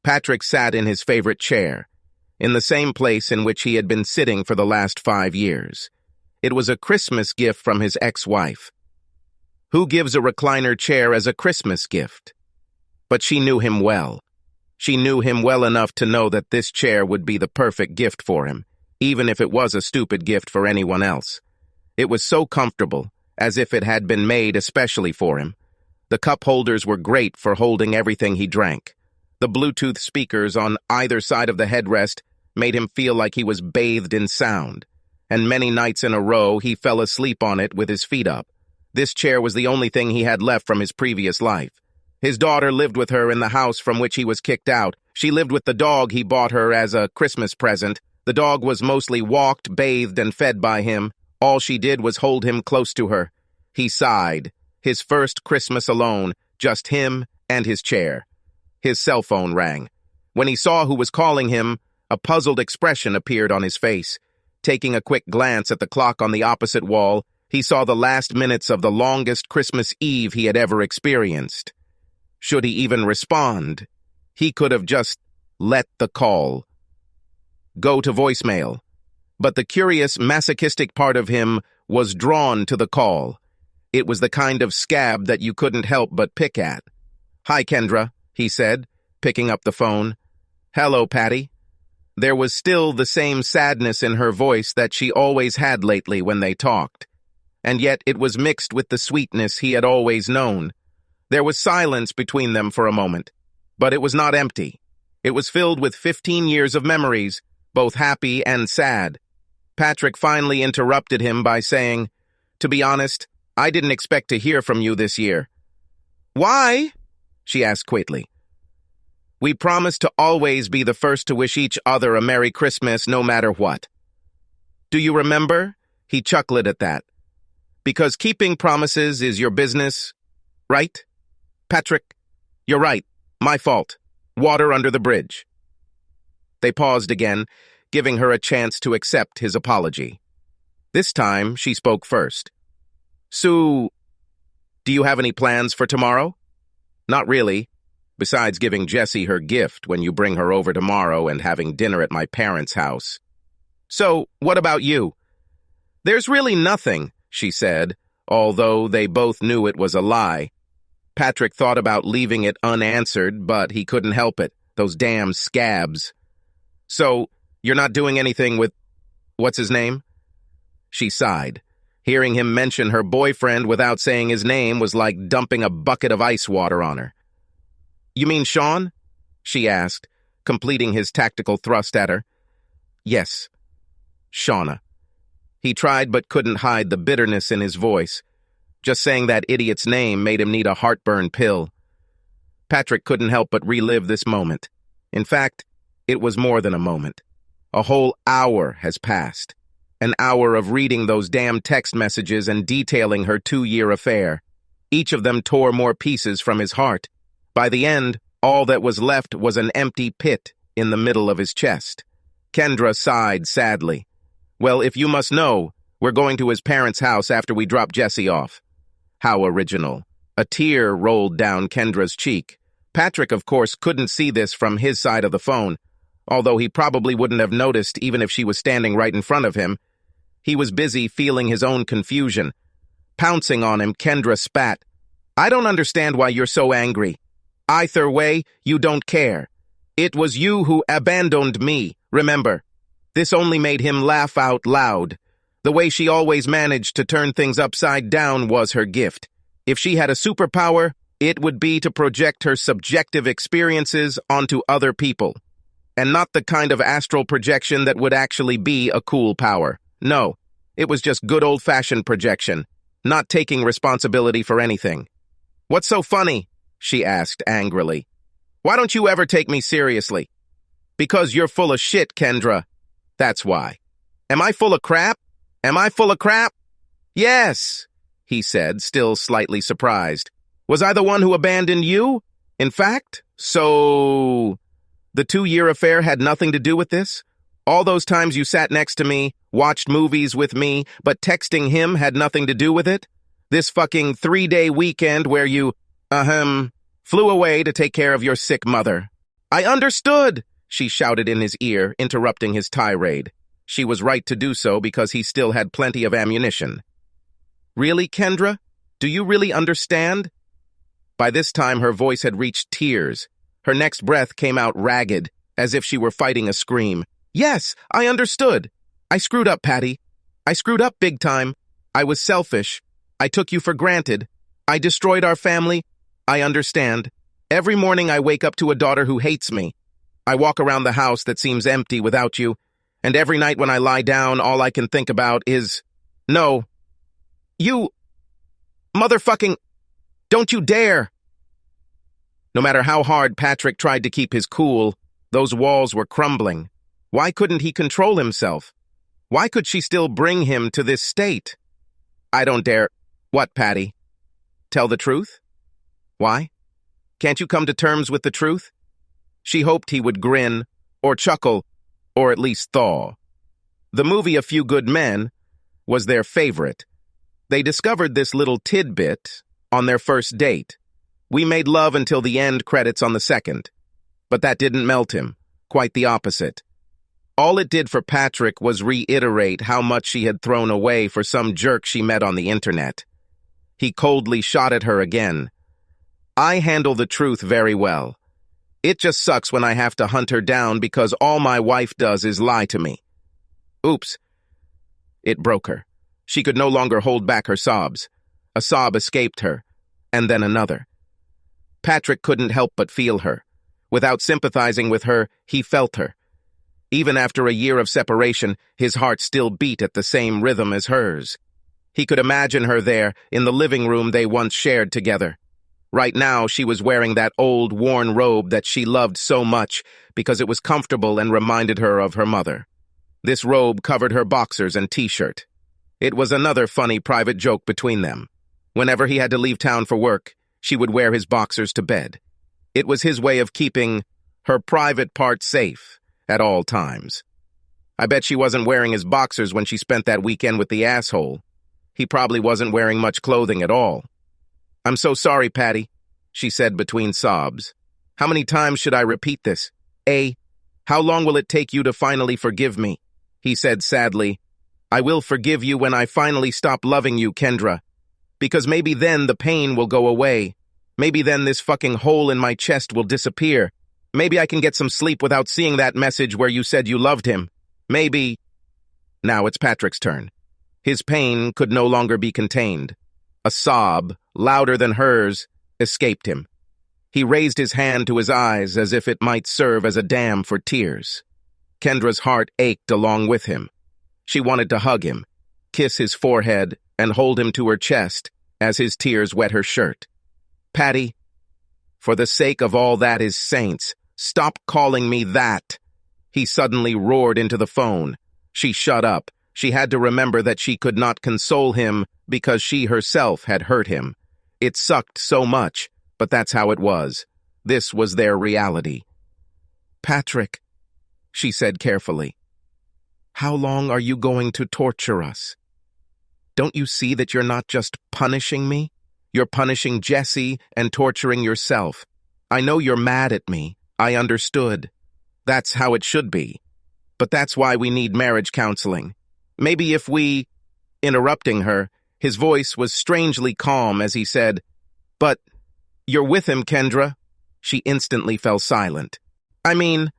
Patrick sat in his favorite chair, in the same place in which he had been sitting for the last 5 years. It was a Christmas gift from his ex-wife. Who gives a recliner chair as a Christmas gift? But she knew him well. She knew him well enough to know that this chair would be the perfect gift for him, even if it was a stupid gift for anyone else. It was so comfortable, as if it had been made especially for him. The cup holders were great for holding everything he drank. The Bluetooth speakers on either side of the headrest made him feel like he was bathed in sound, and many nights in a row he fell asleep on it with his feet up. This chair was the only thing he had left from his previous life. His daughter lived with her in the house from which he was kicked out. She lived with the dog he bought her as a Christmas present. The dog was mostly walked, bathed, and fed by him. All she did was hold him close to her. He sighed. His first Christmas alone, just him and his chair. His cell phone rang. When he saw who was calling him, a puzzled expression appeared on his face. Taking a quick glance at the clock on the opposite wall, he saw the last minutes of the longest Christmas Eve he had ever experienced. Should he even respond? He could have just let the call go to voicemail. But the curious, masochistic part of him was drawn to the call. It was the kind of scab that you couldn't help but pick at. "Hi, Kendra," he said, picking up the phone. "Hello, Patty." There was still the same sadness in her voice that she always had lately when they talked, and yet it was mixed with the sweetness he had always known. There was silence between them for a moment, but it was not empty. It was filled with 15 years of memories, both happy and sad. Patrick finally interrupted him by saying, "To be honest, I didn't expect to hear from you this year." "Why?" she asked quickly. "We promised to always be the first to wish each other a Merry Christmas no matter what." "Do you remember?" He chuckled at that. "Because keeping promises is your business, right? Patrick, you're right. My fault. Water under the bridge." They paused again, giving her a chance to accept his apology. This time, she spoke first. "So, do you have any plans for tomorrow?" "Not really. Besides giving Jessie her gift when you bring her over tomorrow and having dinner at my parents' house." "So, what about you?" "There's really nothing," she said, although they both knew it was a lie. Patrick thought about leaving it unanswered, but he couldn't help it. Those damn scabs. "So, you're not doing anything with... what's his name?" She sighed. Hearing him mention her boyfriend without saying his name was like dumping a bucket of ice water on her. "You mean Sean?" she asked, completing his tactical thrust at her. "Yes, Shauna." He tried but couldn't hide the bitterness in his voice. Just saying that idiot's name made him need a heartburn pill. Patrick couldn't help but relive this moment. In fact, it was more than a moment. A whole hour has passed. An hour of reading those damn text messages and detailing her 2-year affair. Each of them tore more pieces from his heart. By the end, all that was left was an empty pit in the middle of his chest. Kendra sighed sadly. "Well, if you must know, we're going to his parents' house after we drop Jessie off." How original. A tear rolled down Kendra's cheek. Patrick, of course, couldn't see this from his side of the phone, although he probably wouldn't have noticed even if she was standing right in front of him. He was busy feeling his own confusion. Pouncing on him, Kendra spat. "I don't understand why you're so angry. Either way, you don't care. It was you who abandoned me, remember." This only made him laugh out loud. The way she always managed to turn things upside down was her gift. If she had a superpower, it would be to project her subjective experiences onto other people. And not the kind of astral projection that would actually be a cool power. No, it was just good old-fashioned projection, not taking responsibility for anything. "What's so funny?" she asked angrily. "Why don't you ever take me seriously?" "Because you're full of shit, Kendra. That's why." "Am I full of crap? Am I full of crap?" "Yes," he said, still slightly surprised. "Was I the one who abandoned you? In fact, so... the 2-year affair had nothing to do with this? All those times you sat next to me, watched movies with me, but texting him had nothing to do with it? This fucking 3-day weekend where you, flew away to take care of your sick mother. I understood, she shouted in his ear, interrupting his tirade. She was right to do so because he still had plenty of ammunition. Really, Kendra? Do you really understand? By this time, her voice had reached tears. Her next breath came out ragged, as if she were fighting a scream. Yes, I understood. I screwed up, Patty. I screwed up big time. I was selfish. I took you for granted. I destroyed our family. I understand. Every morning I wake up to a daughter who hates me. I walk around the house that seems empty without you, and every night when I lie down, all I can think about is, no. You... motherfucking... don't you dare! No matter how hard Patrick tried to keep his cool, those walls were crumbling. Why couldn't he control himself? Why could she still bring him to this state? I don't dare... What, Patty? Tell the truth? Why? Can't you come to terms with the truth? She hoped he would grin, or chuckle, or at least thaw. The movie A Few Good Men was their favorite. They discovered this little tidbit on their first date. We made love until the end credits on the second. But that didn't melt him. Quite the opposite. All it did for Patrick was reiterate how much she had thrown away for some jerk she met on the internet. He coldly shot at her again. I handle the truth very well. It just sucks when I have to hunt her down because all my wife does is lie to me. Oops. It broke her. She could no longer hold back her sobs. A sob escaped her, and then another. Patrick couldn't help but feel her. Without sympathizing with her, he felt her. Even after a year of separation, his heart still beat at the same rhythm as hers. He could imagine her there, in the living room they once shared together. Right now, she was wearing that old, worn robe that she loved so much because it was comfortable and reminded her of her mother. This robe covered her boxers and t-shirt. It was another funny private joke between them. Whenever he had to leave town for work, she would wear his boxers to bed. It was his way of keeping her private part safe at all times. I bet she wasn't wearing his boxers when she spent that weekend with the asshole. He probably wasn't wearing much clothing at all. I'm so sorry, Patty, she said between sobs. How many times should I repeat this? How long will it take you to finally forgive me? He said sadly. I will forgive you when I finally stop loving you, Kendra. Because maybe then the pain will go away. Maybe then this fucking hole in my chest will disappear. Maybe I can get some sleep without seeing that message where you said you loved him. Maybe... Now it's Patrick's turn. His pain could no longer be contained. A sob, louder than hers, escaped him. He raised his hand to his eyes as if it might serve as a dam for tears. Kendra's heart ached along with him. She wanted to hug him, kiss his forehead, and hold him to her chest as his tears wet her shirt. Patty, for the sake of all that is saints, stop calling me that. He suddenly roared into the phone. She shut up. She had to remember that she could not console him because she herself had hurt him. It sucked so much, but that's how it was. This was their reality. Patrick, she said carefully, how long are you going to torture us? Don't you see that you're not just punishing me? You're punishing Jesse and torturing yourself. I know you're mad at me. I understood. That's how it should be. But that's why we need marriage counseling. Maybe if we... Interrupting her, his voice was strangely calm as he said, But you're with him, Kendra. She instantly fell silent. I mean,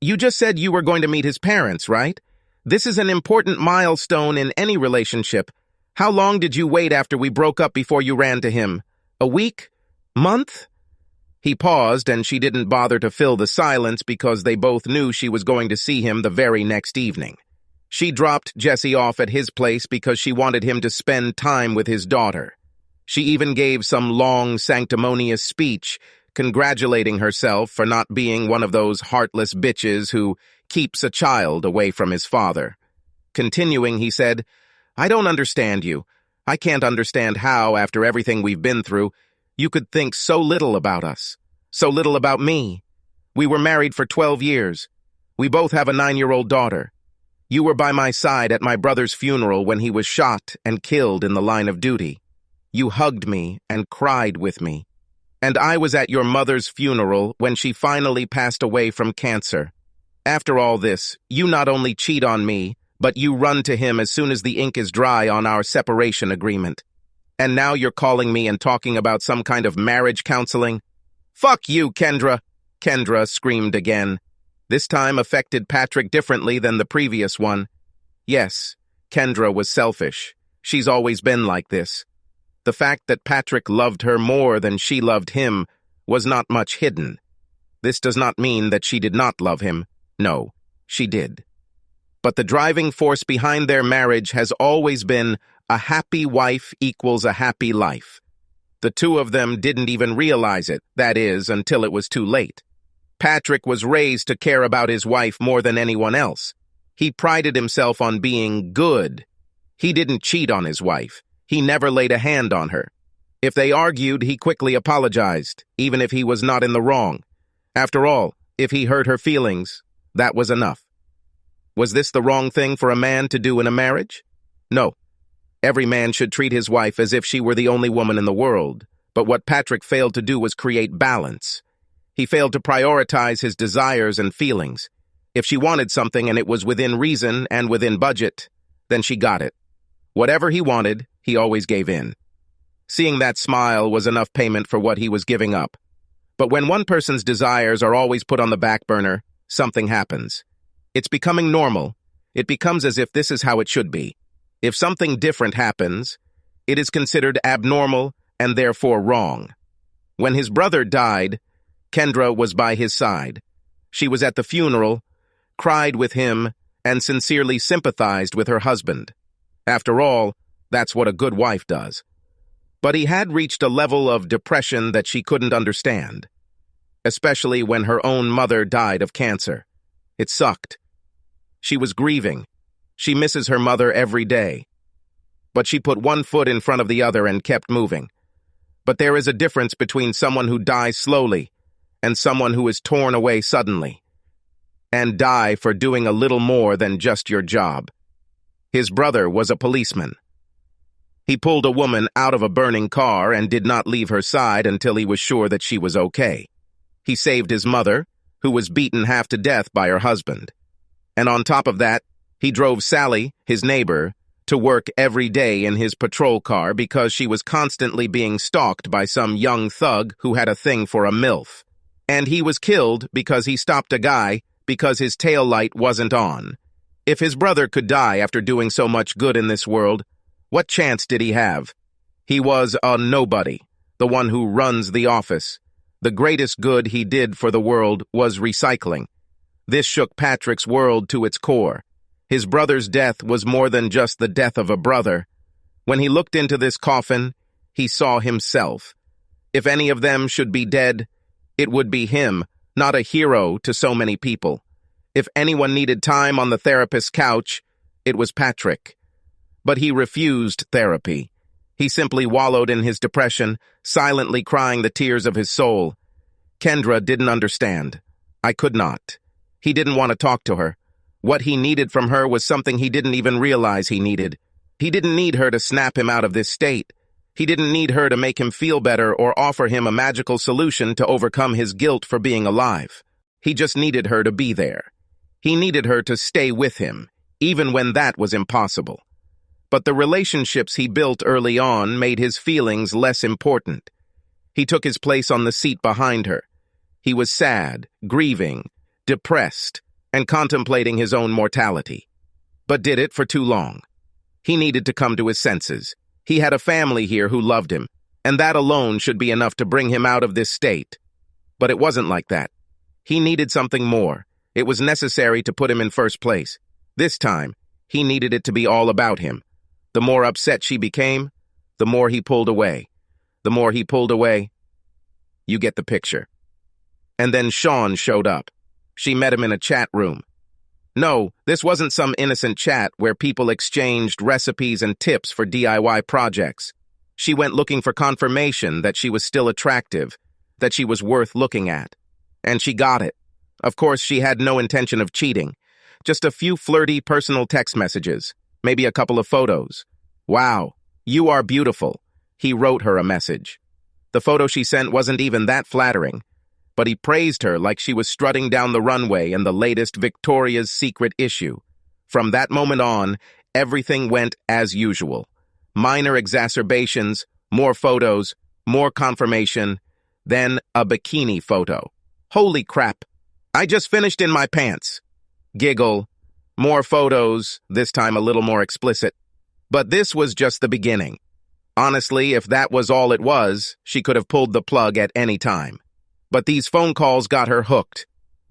you just said you were going to meet his parents, right? This is an important milestone in any relationship. How long did you wait after we broke up before you ran to him? A week? Month? He paused, and she didn't bother to fill the silence because they both knew she was going to see him the very next evening. She dropped Jesse off at his place because she wanted him to spend time with his daughter. She even gave some long, sanctimonious speech, congratulating herself for not being one of those heartless bitches who keeps a child away from his father. Continuing, he said, I don't understand you. I can't understand how, after everything we've been through, you could think so little about us, so little about me. We were married for 12 years. We both have a 9-year-old daughter. You were by my side at my brother's funeral when he was shot and killed in the line of duty. You hugged me and cried with me. And I was at your mother's funeral when she finally passed away from cancer. After all this, you not only cheat on me, but you run to him as soon as the ink is dry on our separation agreement. And now you're calling me and talking about some kind of marriage counseling? Fuck you, Kendra! Kendra screamed again. This time affected Patrick differently than the previous one. Yes, Kendra was selfish. She's always been like this. The fact that Patrick loved her more than she loved him was not much hidden. This does not mean that she did not love him. No, she did. But the driving force behind their marriage has always been a happy wife equals a happy life. The two of them didn't even realize it, that is, until it was too late. Patrick was raised to care about his wife more than anyone else. He prided himself on being good. He didn't cheat on his wife. He never laid a hand on her. If they argued, he quickly apologized, even if he was not in the wrong. After all, if he hurt her feelings, that was enough. Was this the wrong thing for a man to do in a marriage? No. Every man should treat his wife as if she were the only woman in the world, but what Patrick failed to do was create balance. He failed to prioritize his desires and feelings. If she wanted something and it was within reason and within budget, then she got it. Whatever he wanted, he always gave in. Seeing that smile was enough payment for what he was giving up. But when one person's desires are always put on the back burner, something happens. It's becoming normal. It becomes as if this is how it should be. If something different happens, it is considered abnormal and therefore wrong. When his brother died, Kendra was by his side. She was at the funeral, cried with him, and sincerely sympathized with her husband. After all, that's what a good wife does. But he had reached a level of depression that she couldn't understand, especially when her own mother died of cancer. It sucked. She was grieving. She misses her mother every day. But she put one foot in front of the other and kept moving. But there is a difference between someone who dies slowly and someone who is torn away suddenly, and die for doing a little more than just your job. His brother was a policeman. He pulled a woman out of a burning car and did not leave her side until he was sure that she was okay. He saved his mother, who was beaten half to death by her husband. And on top of that, he drove Sally, his neighbor, to work every day in his patrol car because she was constantly being stalked by some young thug who had a thing for a MILF. And he was killed because he stopped a guy because his taillight wasn't on. If his brother could die after doing so much good in this world, what chance did he have? He was a nobody, the one who runs the office. The greatest good he did for the world was recycling. This shook Patrick's world to its core. His brother's death was more than just the death of a brother. When he looked into this coffin, he saw himself. If any of them should be dead, it would be him, not a hero to so many people. If anyone needed time on the therapist's couch, it was Patrick. But he refused therapy. He simply wallowed in his depression, silently crying the tears of his soul. Kendra didn't understand. I could not. He didn't want to talk to her. What he needed from her was something he didn't even realize he needed. He didn't need her to snap him out of this state. He didn't need her to make him feel better or offer him a magical solution to overcome his guilt for being alive. He just needed her to be there. He needed her to stay with him, even when that was impossible. But the relationships he built early on made his feelings less important. He took his place on the seat behind her. He was sad, grieving, depressed, and contemplating his own mortality. But did it for too long. He needed to come to his senses. He had a family here who loved him, and that alone should be enough to bring him out of this state. But it wasn't like that. He needed something more. It was necessary to put him in first place. This time, he needed it to be all about him. The more upset she became, the more he pulled away. The more he pulled away, you get the picture. And then Sean showed up. She met him in a chat room. No, this wasn't some innocent chat where people exchanged recipes and tips for DIY projects. She went looking for confirmation that she was still attractive, that she was worth looking at. And she got it. Of course, she had no intention of cheating. Just a few flirty personal text messages, maybe a couple of photos. Wow, you are beautiful. He wrote her a message. The photo she sent wasn't even that flattering, but he praised her like she was strutting down the runway in the latest Victoria's Secret issue. From that moment on, everything went as usual. Minor exacerbations, more photos, more confirmation, then a bikini photo. Holy crap! I just finished in my pants. Giggle. More photos, this time a little more explicit. But this was just the beginning. Honestly, if that was all it was, she could have pulled the plug at any time. But these phone calls got her hooked.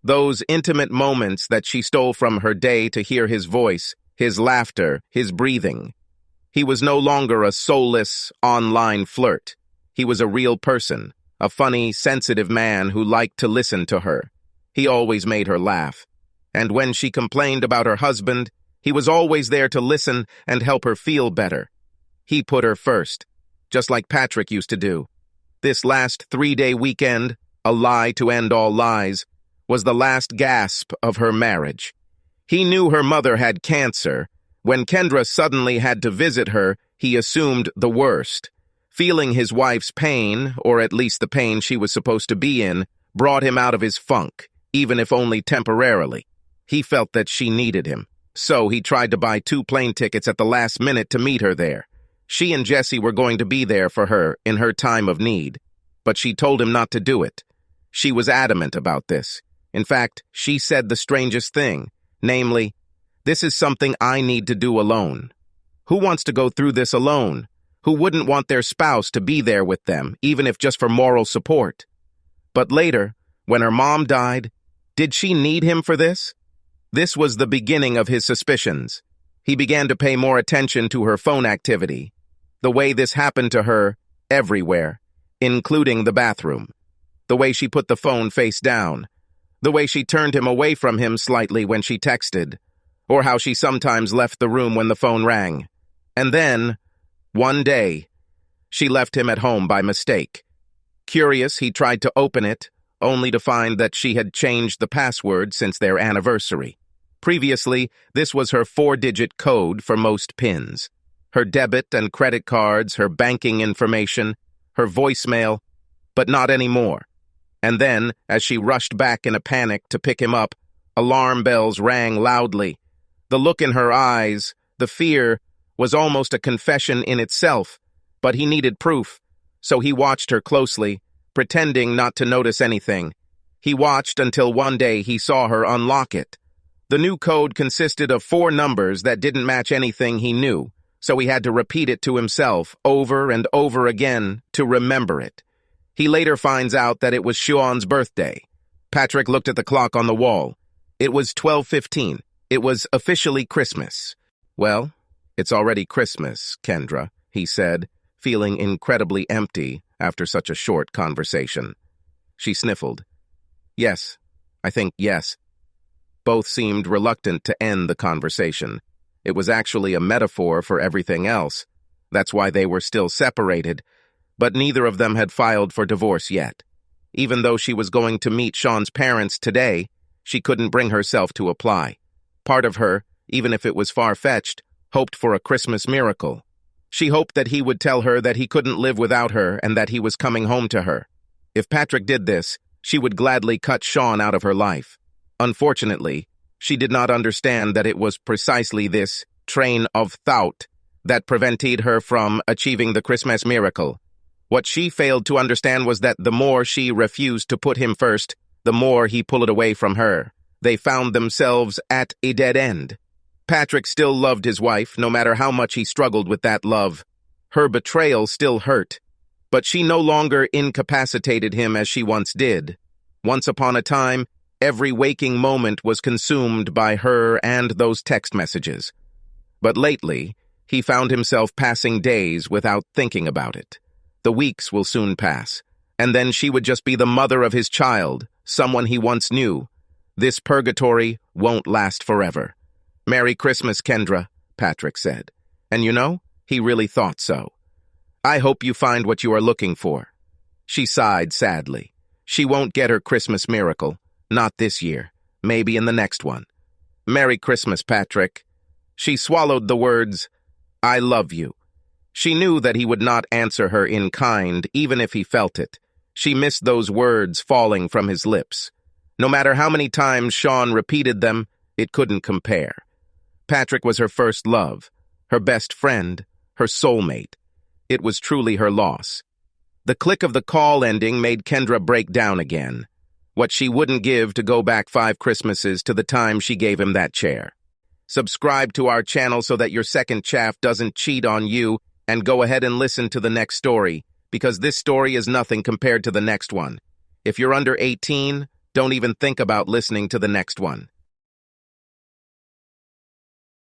Those intimate moments that she stole from her day to hear his voice, his laughter, his breathing. He was no longer a soulless, online flirt. He was a real person, a funny, sensitive man who liked to listen to her. He always made her laugh. And when she complained about her husband, he was always there to listen and help her feel better. He put her first, just like Patrick used to do. This last 3-day weekend, a lie to end all lies, was the last gasp of her marriage. He knew her mother had cancer. When Kendra suddenly had to visit her, he assumed the worst. Feeling his wife's pain, or at least the pain she was supposed to be in, brought him out of his funk, even if only temporarily. He felt that she needed him, so he tried to buy 2 plane tickets at the last minute to meet her there. She and Jesse were going to be there for her in her time of need, but she told him not to do it. She was adamant about this. In fact, she said the strangest thing, namely, "This is something I need to do alone." Who wants to go through this alone? Who wouldn't want their spouse to be there with them, even if just for moral support? But later, when her mom died, did she need him for this? This was the beginning of his suspicions. He began to pay more attention to her phone activity, the way this happened to her everywhere, including the bathroom, the way she put the phone face down, the way she turned him away from him slightly when she texted, or how she sometimes left the room when the phone rang. And then, one day, she left him at home by mistake. Curious, he tried to open it, only to find that she had changed the password since their anniversary. Previously, this was her 4-digit code for most PINs. Her debit and credit cards, her banking information, her voicemail, but not anymore. And then, as she rushed back in a panic to pick him up, alarm bells rang loudly. The look in her eyes, the fear, was almost a confession in itself, but he needed proof, so he watched her closely, pretending not to notice anything. He watched until one day he saw her unlock it. The new code consisted of 4 numbers that didn't match anything he knew, so he had to repeat it to himself over and over again to remember it. He later finds out that it was Sean's birthday. Patrick looked at the clock on the wall. It was 12:15. It was officially Christmas. "Well, it's already Christmas, Kendra," he said, feeling incredibly empty after such a short conversation. She sniffled. "Yes, I think yes." Both seemed reluctant to end the conversation. It was actually a metaphor for everything else. That's why they were still separated, but neither of them had filed for divorce yet. Even though she was going to meet Sean's parents today, she couldn't bring herself to apply. Part of her, even if it was far-fetched, hoped for a Christmas miracle. She hoped that he would tell her that he couldn't live without her and that he was coming home to her. If Patrick did this, she would gladly cut Sean out of her life. Unfortunately, she did not understand that it was precisely this train of thought that prevented her from achieving the Christmas miracle. What she failed to understand was that the more she refused to put him first, the more he pulled away from her. They found themselves at a dead end. Patrick still loved his wife, no matter how much he struggled with that love. Her betrayal still hurt, but she no longer incapacitated him as she once did. Once upon a time, every waking moment was consumed by her and those text messages. But lately, he found himself passing days without thinking about it. The weeks will soon pass, and then she would just be the mother of his child, someone he once knew. This purgatory won't last forever. "Merry Christmas, Kendra," Patrick said. And you know, he really thought so. "I hope you find what you are looking for." She sighed sadly. She won't get her Christmas miracle. Not this year. Maybe in the next one. "Merry Christmas, Patrick." She swallowed the words, "I love you," She knew that he would not answer her in kind, even if he felt it. She missed those words falling from his lips. No matter how many times Sean repeated them, it couldn't compare. Patrick was her first love, her best friend, her soulmate. It was truly her loss. The click of the call ending made Kendra break down again. What she wouldn't give to go back 5 Christmases to the time she gave him that chair. Subscribe to our channel so that your second chaff doesn't cheat on you, and go ahead and listen to the next story, because this story is nothing compared to the next one. If you're under 18, don't even think about listening to the next one.